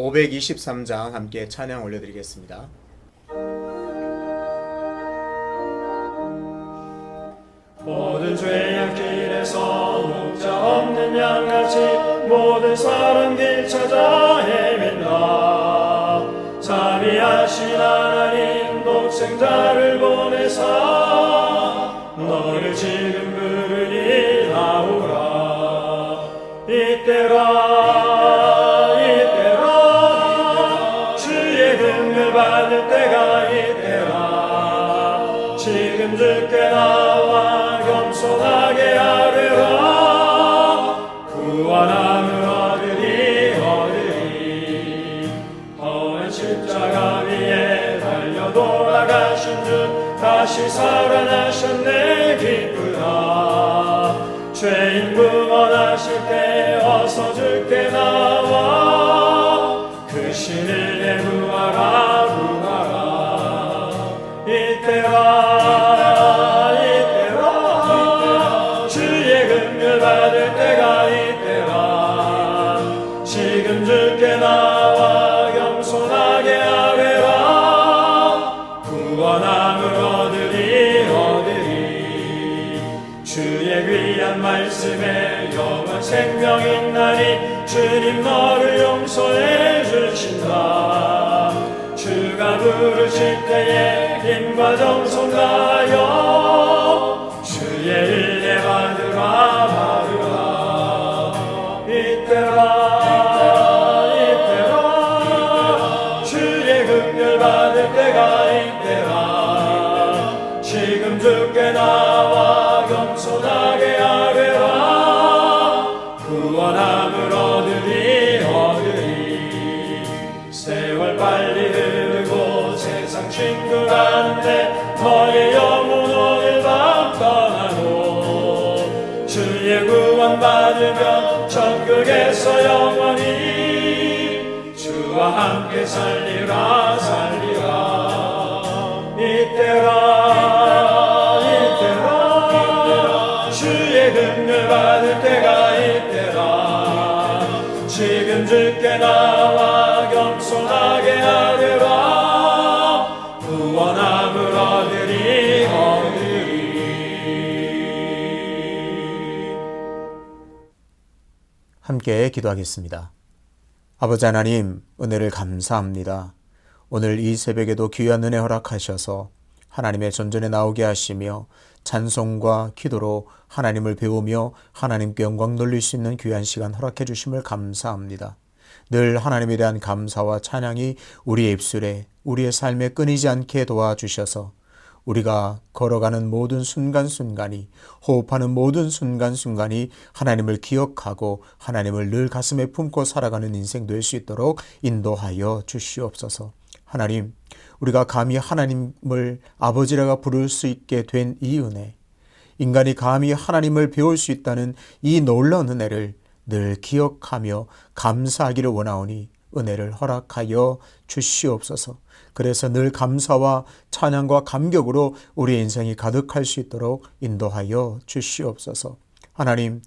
523장 함께 찬양 올려드리겠습니다. 모든 죄악 길에서 목자 없는 양같이 모든 사람 길 찾아 헤맨다. 자비하신 하나님 독생자를 보내사 너를 지금 부르니 나오라. 이때라 주의 긍휼 받을 때가 이때라. 지금 주께 나와 겸손하게 아뢰라. 구원함을 얻으리 험한 십자가 위에 달려 돌아가신 주 다시 살아나셨네. 기쁘다. 죄인 구원하실 때 어서 주께 나와 그 신을 내구하라. 구하라. 이때라 주의 긍휼 받을 때가 이때라. 지금 주께 나와 겸손하게 아뢰라. 구원함을 얻으리 주의 귀한 말씀에 영원 생명 있나니 주님 너를 용서해 주신다. 주가 부르실 때에 힘과 정성 다하여 주의 은혜 받으라. 이때라 주의 긍휼 받을 때가 이때라. 지금 주께 나와 겸손하게 아뢰라. 구원함을 얻으리 세월 빨리 흐르고 세상 친구 가는데 너의 영혼 오늘 밤 떠나고 주의 구원 받으며 천국에서 영원히 주와 함께 살리라. 이때라 주의 긍휼 받을 때가 이때라. 지금 주께 나와 겸손하게 아뢰라. 구원함을 얻으리. 함께 기도하겠습니다. 아버지 하나님, 은혜를 감사합니다. 오늘 이 새벽에도 귀한 은혜 허락하셔서 하나님의 전전에 나오게 하시며 찬송과 기도로 하나님을 배우며 하나님께 영광 돌릴 수 있는 귀한 시간 허락해 주심을 감사합니다. 늘 하나님에 대한 감사와 찬양이 우리의 입술에 우리의 삶에 끊이지 않게 도와주셔서 우리가 걸어가는 모든 순간순간이, 호흡하는 모든 순간순간이 하나님을 기억하고 하나님을 늘 가슴에 품고 살아가는 인생 될 수 있도록 인도하여 주시옵소서. 하나님, 우리가 감히 하나님을 아버지라고 부를 수 있게 된 이 은혜, 인간이 감히 하나님을 배울 수 있다는 이 놀라운 은혜를 늘 기억하며 감사하기를 원하오니 은혜를 허락하여 주시옵소서. 그래서 늘 감사와 찬양과 감격으로 우리의 인생이 가득할 수 있도록 인도하여 주시옵소서. 하나님,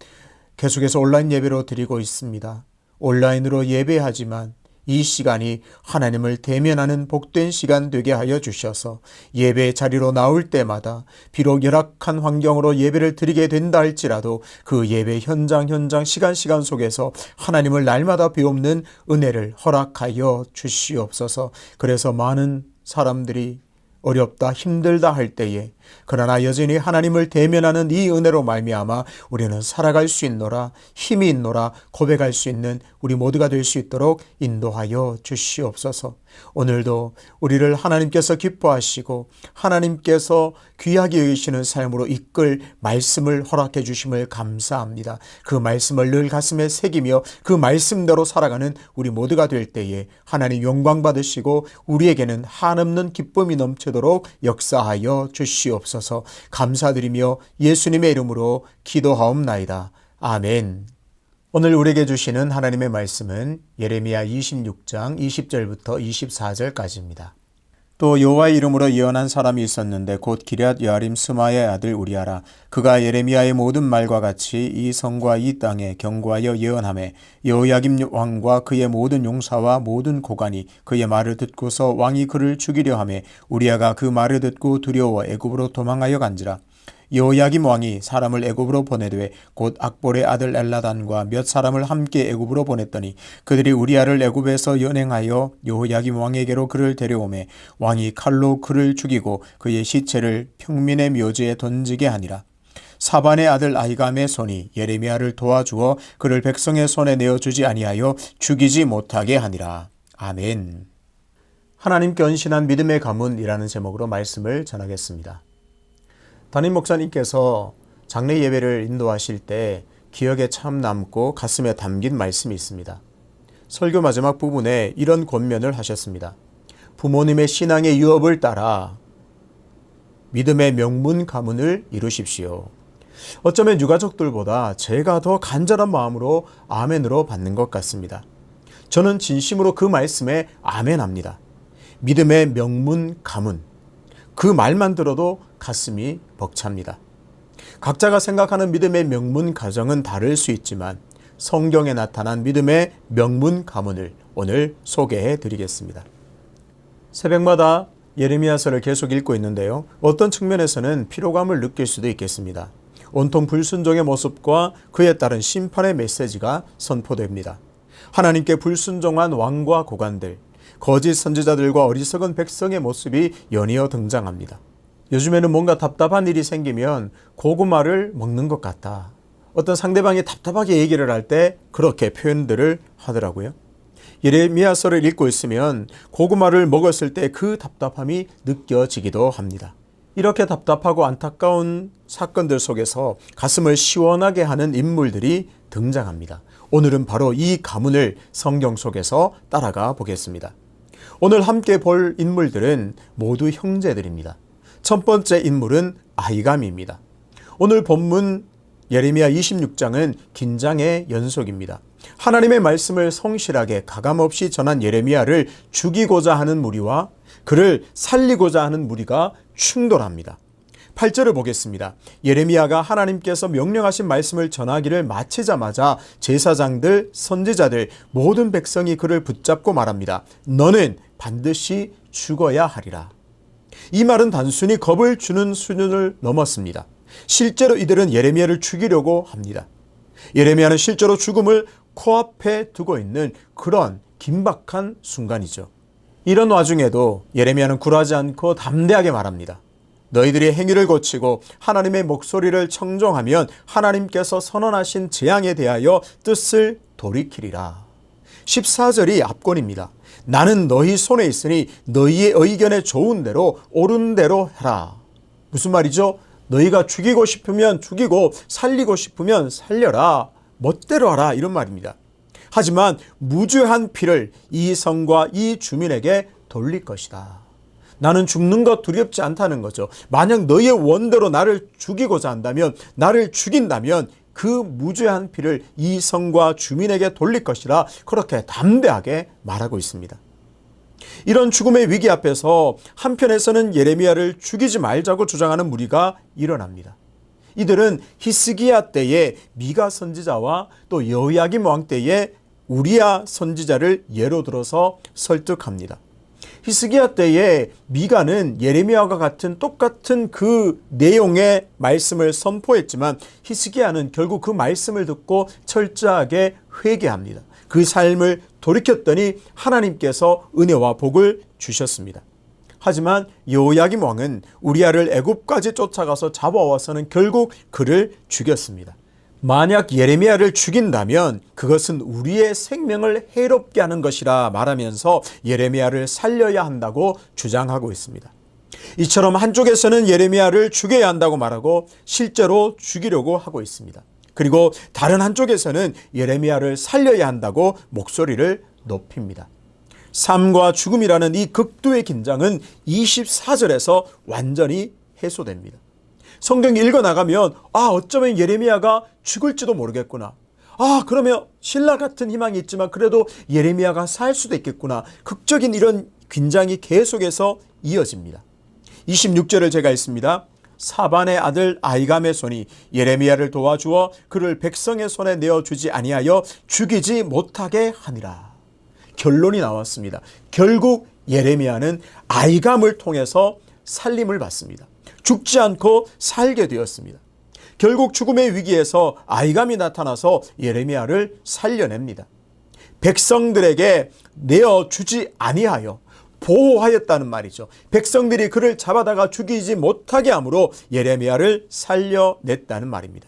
계속해서 온라인 예배로 드리고 있습니다. 온라인으로 예배하지만 이 시간이 하나님을 대면하는 복된 시간 되게 하여 주셔서 예배 자리로 나올 때마다 비록 열악한 환경으로 예배를 드리게 된다 할지라도 그 예배 현장 시간 속에서 하나님을 날마다 배우는 은혜를 허락하여 주시옵소서. 그래서 많은 사람들이 어렵다 힘들다 할 때에 그러나 여전히 하나님을 대면하는 이 은혜로 말미암아 우리는 살아갈 수 있노라, 힘이 있노라 고백할 수 있는 우리 모두가 될 수 있도록 인도하여 주시옵소서. 오늘도 우리를 하나님께서 기뻐하시고 하나님께서 귀하게 여기시는 삶으로 이끌 말씀을 허락해 주심을 감사합니다. 그 말씀을 늘 가슴에 새기며 그 말씀대로 살아가는 우리 모두가 될 때에 하나님 영광 받으시고 우리에게는 한없는 기쁨이 넘치도록 역사하여 주시옵소서. 감사드리며 예수님의 이름으로 기도하옵나이다. 아멘. 오늘 우리에게 주시는 하나님의 말씀은 예레미야 26장 20절부터 24절까지입니다. 또 여호와의 이름으로 예언한 사람이 있었는데 곧 기럇 여아림 스마의 아들 우리아라. 그가 예레미야의 모든 말과 같이 이 성과 이 땅에 경고하여 예언하매 여호야김 왕과 그의 모든 용사와 모든 고관이 그의 말을 듣고서 왕이 그를 죽이려 하매 우리아가 그 말을 듣고 두려워 애굽으로 도망하여 간지라. 여호야김 왕이 사람을 애굽으로 보내되 곧 악볼의 아들 엘라단과 몇 사람을 함께 애굽으로 보냈더니 그들이 우리아를 애굽에서 연행하여 여호야김 왕에게로 그를 데려오매 왕이 칼로 그를 죽이고 그의 시체를 평민의 묘지에 던지게 하니라. 사반의 아들 아히감의 손이 예레미야를 도와주어 그를 백성의 손에 내어주지 아니하여 죽이지 못하게 하니라. 아멘. 하나님께 헌신한 믿음의 가문이라는 제목으로 말씀을 전하겠습니다. 담임 목사님께서 장례 예배를 인도하실 때 기억에 참 남고 가슴에 담긴 말씀이 있습니다. 설교 마지막 부분에 이런 권면을 하셨습니다. 부모님의 신앙의 유업을 따라 믿음의 명문 가문을 이루십시오. 어쩌면 유가족들보다 제가 더 간절한 마음으로 아멘으로 받는 것 같습니다. 저는 진심으로 그 말씀에 아멘합니다. 믿음의 명문 가문. 그 말만 들어도 가슴이 벅찹니다. 각자가 생각하는 믿음의 명문 가정은 다를 수 있지만 성경에 나타난 믿음의 명문 가문을 오늘 소개해 드리겠습니다. 새벽마다 예레미야서를 계속 읽고 있는데요. 어떤 측면에서는 피로감을 느낄 수도 있겠습니다. 온통 불순종의 모습과 그에 따른 심판의 메시지가 선포됩니다. 하나님께 불순종한 왕과 고관들, 거짓 선지자들과 어리석은 백성의 모습이 연이어 등장합니다. 요즘에는 뭔가 답답한 일이 생기면 고구마를 먹는 것 같다. 어떤 상대방이 답답하게 얘기를 할 때 그렇게 표현들을 하더라고요. 예레미야서를 읽고 있으면 고구마를 먹었을 때 그 답답함이 느껴지기도 합니다. 이렇게 답답하고 안타까운 사건들 속에서 가슴을 시원하게 하는 인물들이 등장합니다. 오늘은 바로 이 가문을 성경 속에서 따라가 보겠습니다. 오늘 함께 볼 인물들은 모두 형제들입니다. 첫 번째 인물은 아히감입니다. 오늘 본문 예레미야 26장은 긴장의 연속입니다. 하나님의 말씀을 성실하게 가감없이 전한 예레미야를 죽이고자 하는 무리와 그를 살리고자 하는 무리가 충돌합니다. 8절을 보겠습니다. 예레미야가 하나님께서 명령하신 말씀을 전하기를 마치자마자 제사장들, 선지자들, 모든 백성이 그를 붙잡고 말합니다. 너는 반드시 죽어야 하리라. 이 말은 단순히 겁을 주는 수준을 넘었습니다. 실제로 이들은 예레미야를 죽이려고 합니다. 예레미야는 실제로 죽음을 코앞에 두고 있는 그런 긴박한 순간이죠. 이런 와중에도 예레미야는 굴하지 않고 담대하게 말합니다. 너희들이 행위를 고치고 하나님의 목소리를 청종하면 하나님께서 선언하신 재앙에 대하여 뜻을 돌이키리라. 14절이 압권입니다. 나는 너희 손에 있으니 너희의 의견에 좋은 대로 옳은 대로 해라. 무슨 말이죠? 너희가 죽이고 싶으면 죽이고 살리고 싶으면 살려라. 멋대로 하라. 이런 말입니다. 하지만 무죄한 피를 이 성과 이 주민에게 돌릴 것이다. 나는 죽는 것 두렵지 않다는 거죠. 만약 너희의 원대로 나를 죽이고자 한다면, 나를 죽인다면 그 무죄한 피를 이 성과 주민에게 돌릴 것이라 그렇게 담대하게 말하고 있습니다. 이런 죽음의 위기 앞에서 한편에서는 예레미야를 죽이지 말자고 주장하는 무리가 일어납니다. 이들은 히스기야 때의 미가 선지자와 또 여호야김 왕 때의 우리야 선지자를 예로 들어서 설득합니다. 히스기야 때에 미가는 예레미야와 같은 똑같은 그 내용의 말씀을 선포했지만 히스기야는 결국 그 말씀을 듣고 철저하게 회개합니다. 그 삶을 돌이켰더니 하나님께서 은혜와 복을 주셨습니다. 하지만 여호야김 왕은 우리야를 애굽까지 쫓아가서 잡아와서는 결국 그를 죽였습니다. 만약 예레미야를 죽인다면 그것은 우리의 생명을 해롭게 하는 것이라 말하면서 예레미야를 살려야 한다고 주장하고 있습니다. 이처럼 한쪽에서는 예레미야를 죽여야 한다고 말하고 실제로 죽이려고 하고 있습니다. 그리고 다른 한쪽에서는 예레미야를 살려야 한다고 목소리를 높입니다. 삶과 죽음이라는 이 극도의 긴장은 24절에서 완전히 해소됩니다. 성경 읽어나가면 어쩌면 예레미야가 죽을지도 모르겠구나. 그러면 신라 같은 희망이 있지만 그래도 예레미야가 살 수도 있겠구나. 극적인 이런 긴장이 계속해서 이어집니다. 26절을 제가 읽습니다. 사반의 아들 아히감의 손이 예레미야를 도와주어 그를 백성의 손에 내어주지 아니하여 죽이지 못하게 하니라. 결론이 나왔습니다. 결국 예레미야는 아히감을 통해서 살림을 받습니다. 죽지 않고 살게 되었습니다. 결국 죽음의 위기에서 아히감이 나타나서 예레미야를 살려냅니다. 백성들에게 내어주지 아니하여 보호하였다는 말이죠. 백성들이 그를 잡아다가 죽이지 못하게 함으로 예레미야를 살려냈다는 말입니다.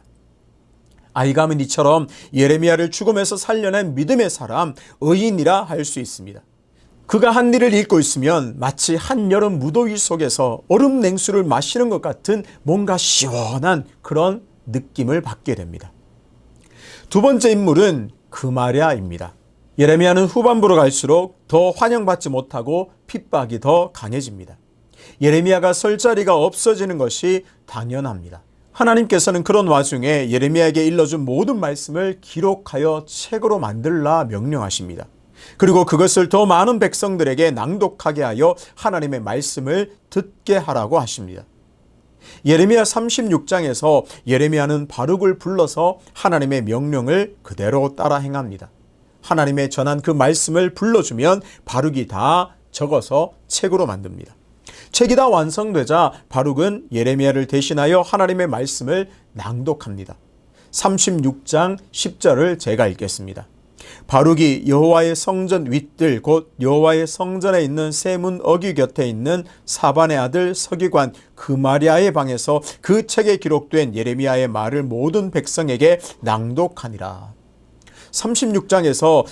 아히감은 이처럼 예레미야를 죽음에서 살려낸 믿음의 사람, 의인이라 할 수 있습니다. 그가 한 일을 읽고 있으면 마치 한여름 무더위 속에서 얼음 냉수를 마시는 것 같은 뭔가 시원한 그런 느낌을 받게 됩니다. 두 번째 인물은 그마랴입니다. 예레미야는 후반부로 갈수록 더 환영받지 못하고 핍박이 더 강해집니다. 예레미야가 설 자리가 없어지는 것이 당연합니다. 하나님께서는 그런 와중에 예레미야에게 일러준 모든 말씀을 기록하여 책으로 만들라 명령하십니다. 그리고 그것을 더 많은 백성들에게 낭독하게 하여 하나님의 말씀을 듣게 하라고 하십니다. 예레미야 36장에서 예레미야는 바룩을 불러서 하나님의 명령을 그대로 따라 행합니다. 하나님의 전한 그 말씀을 불러주면 바룩이 다 적어서 책으로 만듭니다. 책이 다 완성되자 바룩은 예레미야를 대신하여 하나님의 말씀을 낭독합니다. 36장 10절을 제가 읽겠습니다. 바룩이 여호와의 성전 윗들 곧 여호와의 성전에 있는 세문 어귀 곁에 있는 사반의 아들 서기관 그마랴의 방에서 그 책에 기록된 예레미야의 말을 모든 백성에게 낭독하니라. 36장에서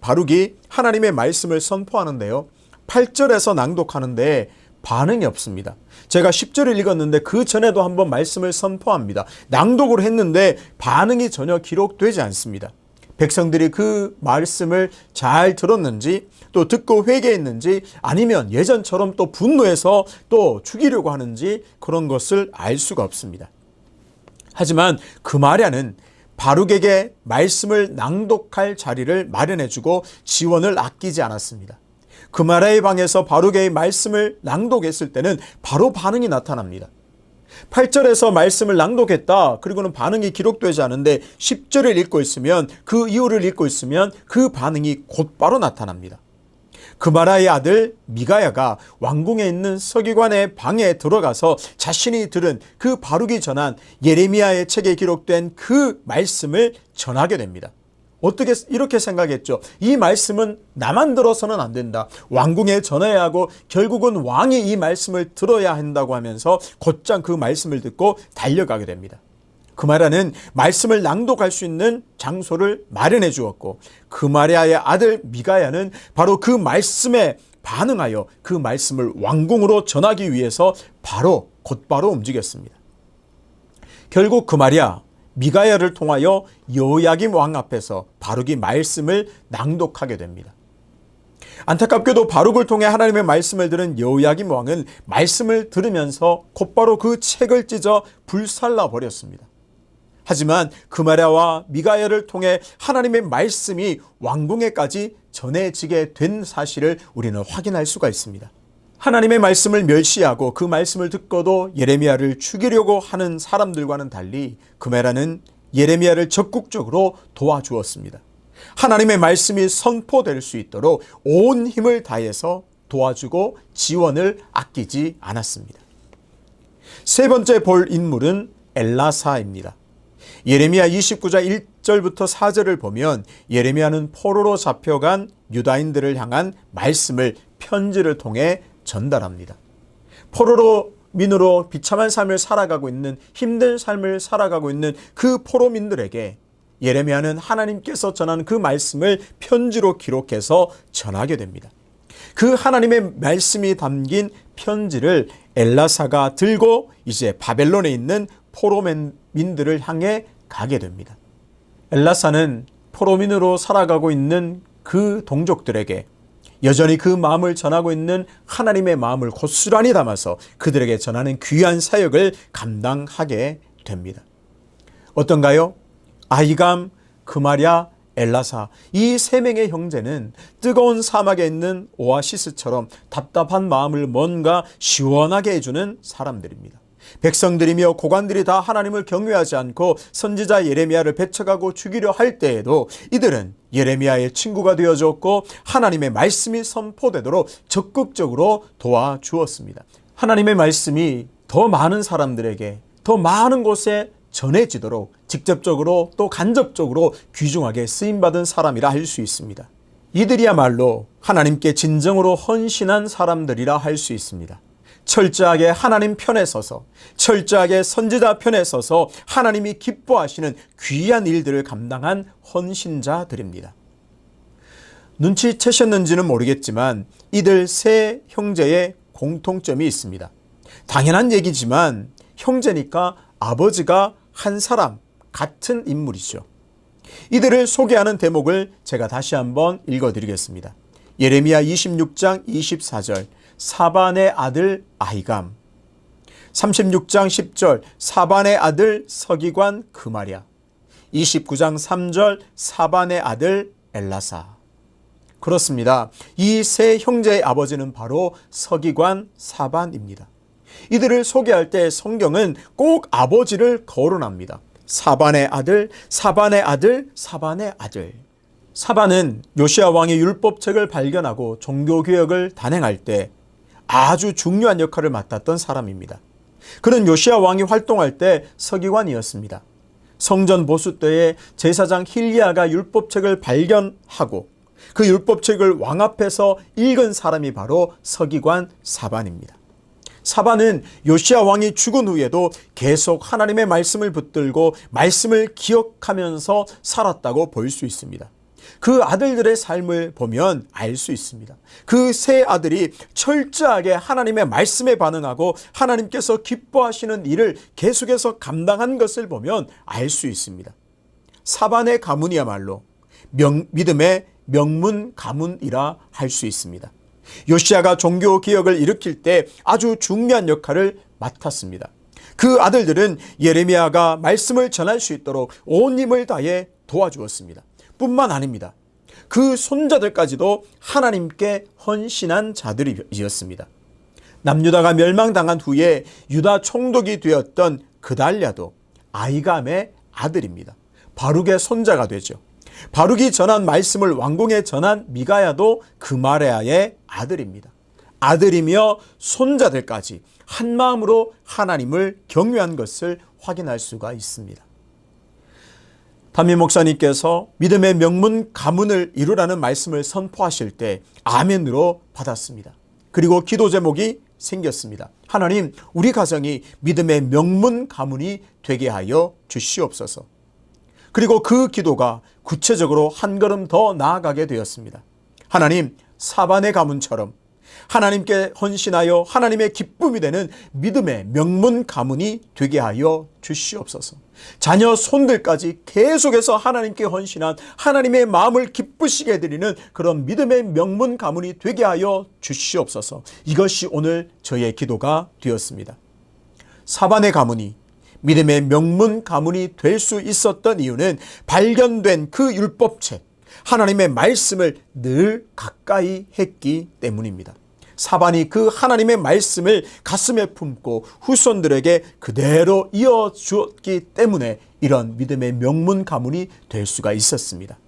바룩이 하나님의 말씀을 선포하는데요. 8절에서 낭독하는데 반응이 없습니다. 제가 10절을 읽었는데 그 전에도 한번 말씀을 선포합니다. 낭독을 했는데 반응이 전혀 기록되지 않습니다. 백성들이 그 말씀을 잘 들었는지 또 듣고 회개했는지 아니면 예전처럼 또 분노해서 또 죽이려고 하는지 그런 것을 알 수가 없습니다. 하지만 그마랴는 바룩에게 말씀을 낭독할 자리를 마련해주고 지원을 아끼지 않았습니다. 그마랴의 방에서 바룩의 말씀을 낭독했을 때는 바로 반응이 나타납니다. 8절에서 말씀을 낭독했다. 그리고는 반응이 기록되지 않은데 10절을 읽고 있으면 그 이유를 읽고 있으면 그 반응이 곧바로 나타납니다. 그마랴의 아들 미가야가 왕궁에 있는 서기관의 방에 들어가서 자신이 들은 그 바룩이 전한 예레미야의 책에 기록된 그 말씀을 전하게 됩니다. 어떻게 이렇게 생각했죠? 이 말씀은 나만 들어서는 안 된다. 왕궁에 전해야 하고 결국은 왕이 이 말씀을 들어야 한다고 하면서 곧장 그 말씀을 듣고 달려가게 됩니다. 그마랴는 말씀을 낭독할 수 있는 장소를 마련해 주었고 그마랴의 아들 미가야는 바로 그 말씀에 반응하여 그 말씀을 왕궁으로 전하기 위해서 곧바로 움직였습니다. 결국 그마랴 미가야를 통하여 여호야김 왕 앞에서 바룩이 말씀을 낭독하게 됩니다. 안타깝게도 바룩을 통해 하나님의 말씀을 들은 여호야김 왕은 말씀을 들으면서 곧바로 그 책을 찢어 불살라 버렸습니다. 하지만 그마랴와 미가야를 통해 하나님의 말씀이 왕궁에까지 전해지게 된 사실을 우리는 확인할 수가 있습니다. 하나님의 말씀을 멸시하고 그 말씀을 듣고도 예레미야를 죽이려고 하는 사람들과는 달리 그마랴는 예레미야를 적극적으로 도와주었습니다. 하나님의 말씀이 선포될 수 있도록 온 힘을 다해서 도와주고 지원을 아끼지 않았습니다. 세 번째 볼 인물은 엘라사입니다. 예레미야 29장 1절부터 4절을 보면 예레미야는 포로로 잡혀간 유다인들을 향한 말씀을 편지를 통해 전달합니다. 포로로 민으로 비참한 삶을 살아가고 있는 힘든 삶을 살아가고 있는 그 포로민들에게 예레미야는 하나님께서 전한 그 말씀을 편지로 기록해서 전하게 됩니다. 그 하나님의 말씀이 담긴 편지를 엘라사가 들고 이제 바벨론에 있는 포로민들을 향해 가게 됩니다. 엘라사는 포로민으로 살아가고 있는 그 동족들에게 여전히 그 마음을 전하고 있는 하나님의 마음을 고스란히 담아서 그들에게 전하는 귀한 사역을 감당하게 됩니다. 어떤가요? 아히감, 그마랴, 엘라사, 이 세 명의 형제는 뜨거운 사막에 있는 오아시스처럼 답답한 마음을 뭔가 시원하게 해주는 사람들입니다. 백성들이며 고관들이 다 하나님을 경외하지 않고 선지자 예레미야를 배척하고 죽이려 할 때에도 이들은 예레미야의 친구가 되어줬고 하나님의 말씀이 선포되도록 적극적으로 도와주었습니다. 하나님의 말씀이 더 많은 사람들에게 더 많은 곳에 전해지도록 직접적으로 또 간접적으로 귀중하게 쓰임받은 사람이라 할 수 있습니다. 이들이야말로 하나님께 진정으로 헌신한 사람들이라 할 수 있습니다. 철저하게 하나님 편에 서서, 철저하게 선지자 편에 서서 하나님이 기뻐하시는 귀한 일들을 감당한 헌신자들입니다. 눈치채셨는지는 모르겠지만 이들 세 형제의 공통점이 있습니다. 당연한 얘기지만 형제니까 아버지가 한 사람, 같은 인물이죠. 이들을 소개하는 대목을 제가 다시 한번 읽어드리겠습니다. 예레미야 26장 24절, 사반의 아들 아히감. 36장 10절, 사반의 아들 서기관 그마랴. 29장 3절, 사반의 아들 엘라사. 그렇습니다. 이 세 형제의 아버지는 바로 서기관 사반입니다. 이들을 소개할 때 성경은 꼭 아버지를 거론합니다. 사반의 아들, 사반의 아들, 사반의 아들. 사반은 요시야 왕의 율법책을 발견하고 종교개혁을 단행할 때 아주 중요한 역할을 맡았던 사람입니다. 그는 요시야 왕이 활동할 때 서기관이었습니다. 성전 보수 때에 제사장 힐리야가 율법책을 발견하고 그 율법책을 왕 앞에서 읽은 사람이 바로 서기관 사반입니다. 사반은 요시야 왕이 죽은 후에도 계속 하나님의 말씀을 붙들고 말씀을 기억하면서 살았다고 볼 수 있습니다. 그 아들들의 삶을 보면 알 수 있습니다. 그 세 아들이 철저하게 하나님의 말씀에 반응하고 하나님께서 기뻐하시는 일을 계속해서 감당한 것을 보면 알 수 있습니다. 사반의 가문이야말로 믿음의 명문 가문이라 할 수 있습니다. 요시야가 종교 개혁을 일으킬 때 아주 중요한 역할을 맡았습니다. 그 아들들은 예레미야가 말씀을 전할 수 있도록 온 힘을 다해 도와주었습니다. 뿐만 아닙니다. 그 손자들까지도 하나님께 헌신한 자들이었습니다. 남유다가 멸망당한 후에 유다 총독이 되었던 그달랴도 아히감의 아들입니다. 바룩의 손자가 되죠. 바룩이 전한 말씀을 왕궁에 전한 미가야도 그마랴의 아들입니다. 아들이며 손자들까지 한 마음으로 하나님을 경외한 것을 확인할 수가 있습니다. 담임 목사님께서 믿음의 명문 가문을 이루라는 말씀을 선포하실 때 아멘으로 받았습니다. 그리고 기도 제목이 생겼습니다. 하나님, 우리 가정이 믿음의 명문 가문이 되게 하여 주시옵소서. 그리고 그 기도가 구체적으로 한 걸음 더 나아가게 되었습니다. 하나님, 사반의 가문처럼 하나님께 헌신하여 하나님의 기쁨이 되는 믿음의 명문 가문이 되게 하여 주시옵소서. 자녀 손들까지 계속해서 하나님께 헌신한 하나님의 마음을 기쁘시게 해드리는 그런 믿음의 명문 가문이 되게 하여 주시옵소서. 이것이 오늘 저의 기도가 되었습니다. 사반의 가문이 믿음의 명문 가문이 될 수 있었던 이유는 발견된 그 율법책, 하나님의 말씀을 늘 가까이 했기 때문입니다. 사반이 그 하나님의 말씀을 가슴에 품고 후손들에게 그대로 이어주었기 때문에 이런 믿음의 명문 가문이 될 수가 있었습니다.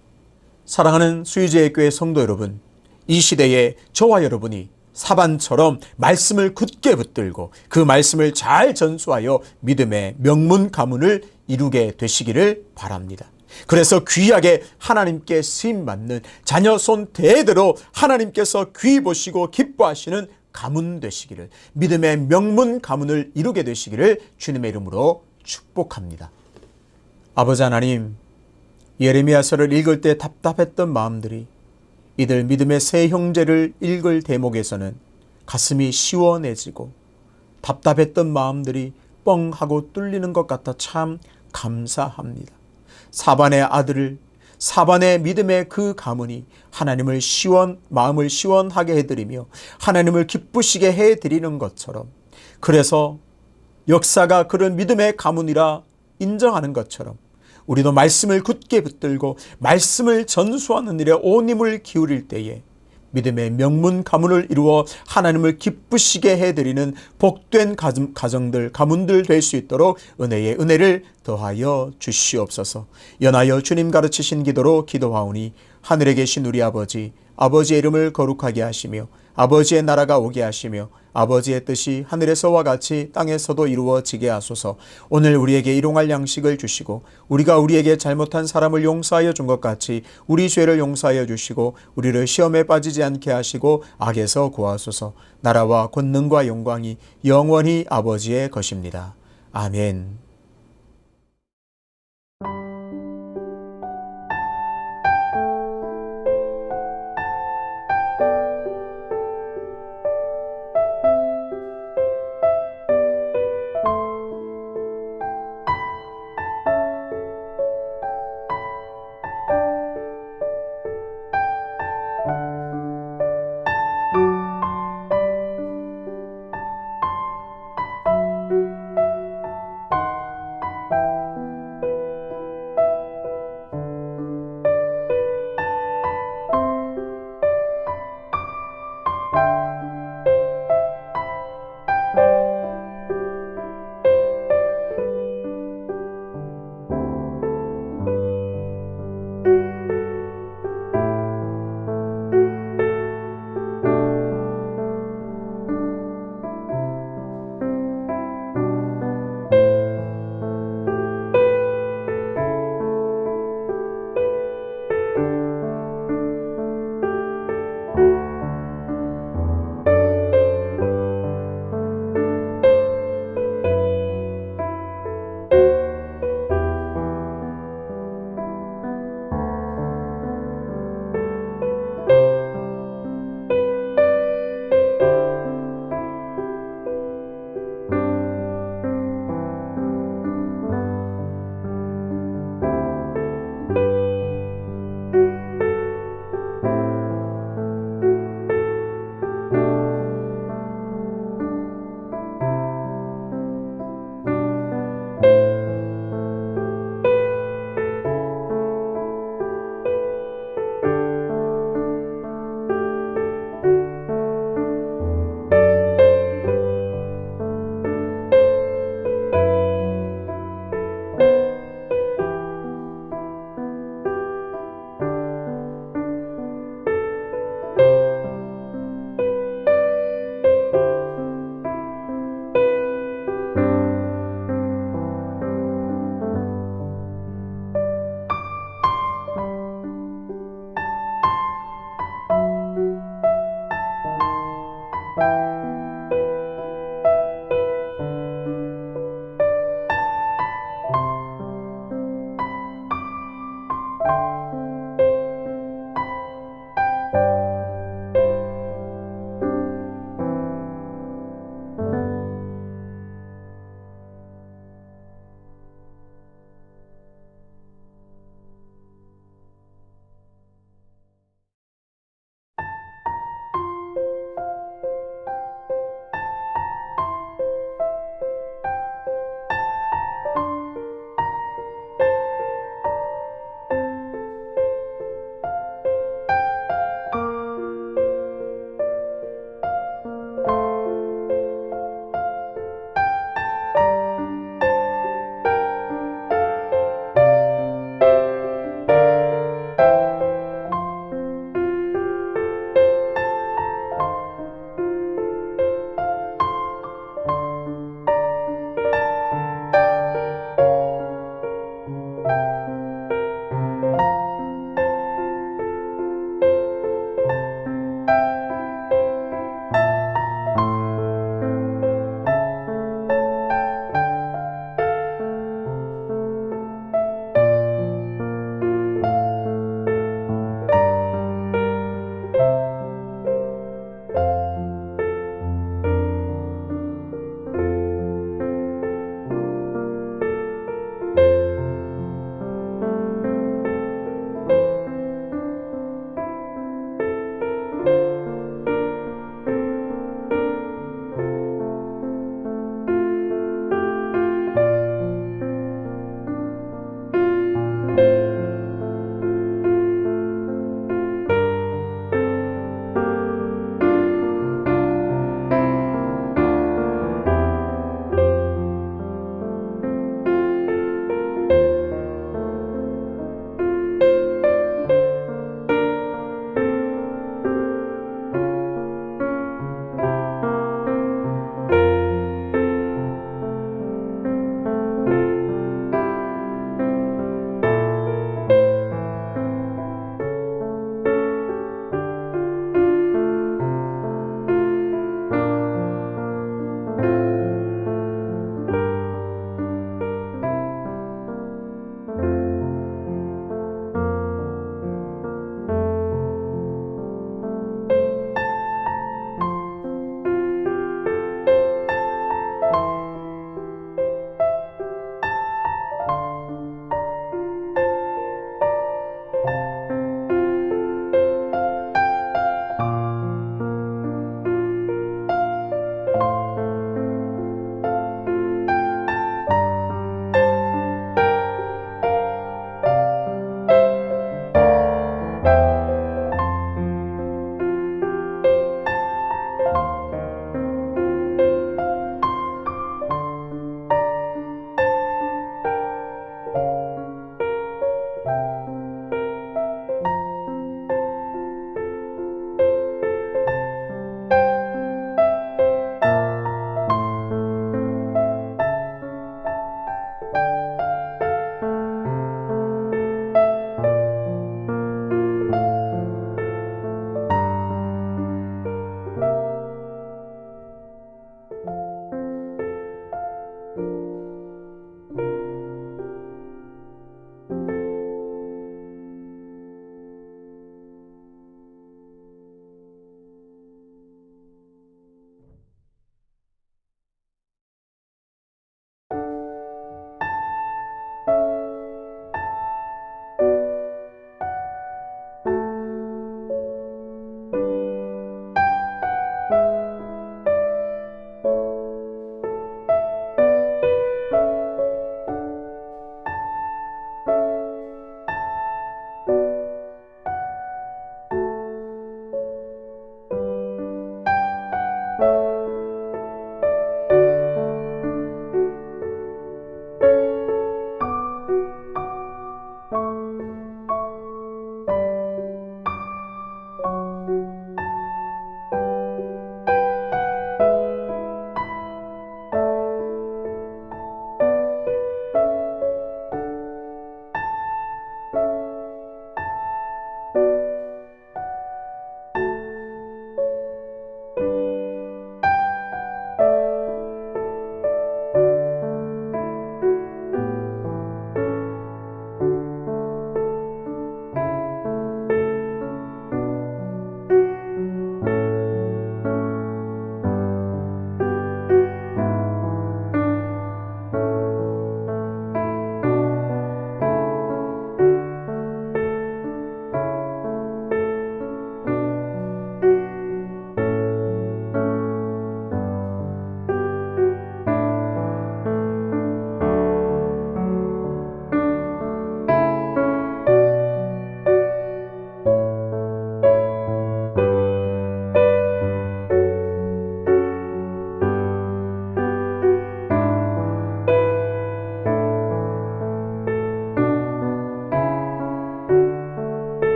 사랑하는 수유제의 교회 성도 여러분, 이 시대에 저와 여러분이 사반처럼 말씀을 굳게 붙들고 그 말씀을 잘 전수하여 믿음의 명문 가문을 이루게 되시기를 바랍니다. 그래서 귀하게 하나님께 쓰임받는 자녀 손 대대로 하나님께서 귀 보시고 기뻐하시는 가문 되시기를, 믿음의 명문 가문을 이루게 되시기를 주님의 이름으로 축복합니다. 아버지 하나님, 예레미야서를 읽을 때 답답했던 마음들이 이들 믿음의 세 형제를 읽을 대목에서는 가슴이 시원해지고 답답했던 마음들이 뻥 하고 뚫리는 것 같아 참 감사합니다. 사반의 아들을, 사반의 믿음의 그 가문이 하나님을 마음을 시원하게 해드리며 하나님을 기쁘시게 해드리는 것처럼, 그래서 역사가 그런 믿음의 가문이라 인정하는 것처럼 우리도 말씀을 굳게 붙들고 말씀을 전수하는 일에 온 힘을 기울일 때에 믿음의 명문 가문을 이루어 하나님을 기쁘시게 해드리는 복된 가정들, 가문들 될 수 있도록 은혜의 은혜를 더하여 주시옵소서. 연하여 주님 가르치신 기도로 기도하오니 하늘에 계신 우리 아버지, 아버지의 이름을 거룩하게 하시며 아버지의 나라가 오게 하시며 아버지의 뜻이 하늘에서와 같이 땅에서도 이루어지게 하소서. 오늘 우리에게 일용할 양식을 주시고 우리가 우리에게 잘못한 사람을 용서하여 준 것 같이 우리 죄를 용서하여 주시고 우리를 시험에 빠지지 않게 하시고 악에서 구하소서. 나라와 권능과 영광이 영원히 아버지의 것입니다. 아멘.